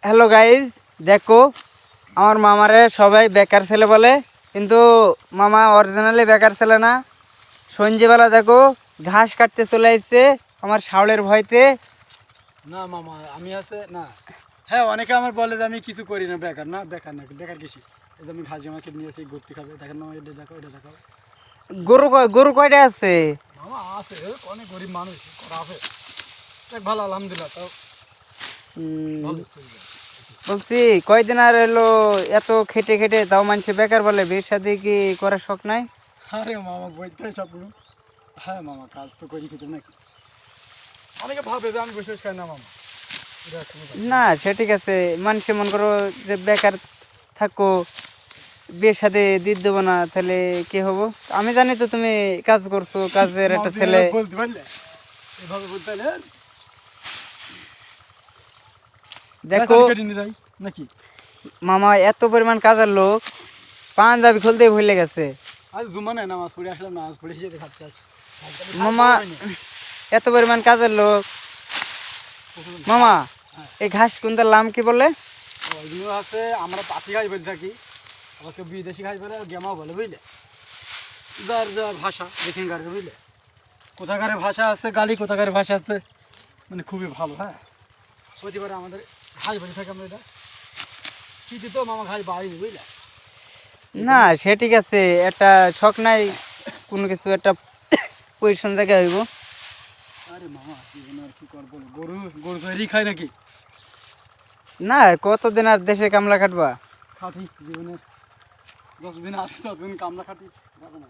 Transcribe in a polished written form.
Hello guys, দেখো আমার মামারে সবাই বেকার ছেলে বলে, কিন্তু মামা অরিজিনালি বেকার ছেলে না। সঞ্জীবেলা দেখো ঘাস কাটতে চলে আসছে আমার শাওলের ভয়তে। না মামা আমি আছে না। হ্যাঁ, অনেকে আমার বলে যে আমি কিছু করি না, বেকার না, বেকার না, বেকার কিছু। এই যে আমি ঘাস জমাকে নিয়েছি ঘুরতে খাবে, দেখেন না, এটা দেখো, এটা দেখো। গরু কয়টা আছে? মামা আছে, অনেক গরিব মানুষ করা আছে। দেখ ভালো, আলহামদুলিল্লাহ। তাও ভালো চলছে। বলছি কয়দিন আর এলো, এত খেটে খেটে তাও মানুষে বেকার বলে, বিয়ের সাথে কি করার শখ নাই? আরে মামা বইতে স্বপ্ন। হ্যাঁ মামা, কাজ তো করি খেতে নাকি। অনেকে ভাবে যে আমি বসে খাই না মামা, এটা একটা কথা। না সে ঠিক আছে, মানুষে মনে করো যে বেকার থাকো, বিয়ের সাথে দিতে দেবো না, তাহলে কি হবো? আমি জানি তো তুমি কাজ করছো, কাজের মামা একটা তুমি ছেলে। এভাবে বলতে পারলে, এভাবে বলতে পারলে দেখো কেটে নিয়ে যাই নাকি। মামা এত পরিমাণ কাজের লোক, পাঞ্জাবি খুলতে ভুলে গেছে। আজ জুমা নেই, নামাজ পড়ে আসলাম, নামাজ পড়ে এসে খাচ্ছে। মামা এত পরিমাণ কাজের লোক, মামা এই ঘাস কুন্দার নাম কি বলে? ওইগুলো আছে, আমরা পাতি ঘাস বলে থাকি, আবার কেউ বিদেশি ঘাস বলে, গেমাও বলে, বুঝলে। যার যার ভাষা এখানকার, বুঝলে। কোথাকার ভাষা আছে গালি, কোথাকার ভাষা আছে মানে খুবই ভালো। হ্যাঁ, প্রতিবার আমাদের ঘাস বলে থাকি আমরা। এটা শীতে তো মামা ঘাস বাড়িনি, বুঝলে। না সে ঠিক আছে, একটা শখ নাই কোনো কিছু একটা পজিশন জায়গায় হইব। আরে মামা জীবনে আর কি করবো, গরু গরু তৈরি খায় নাকি। না কতদিন আর দেশে কামলা খাটবা? খাটি জীবনে, যতদিন আসে ততদিন কামলা খাটি, যাবে না।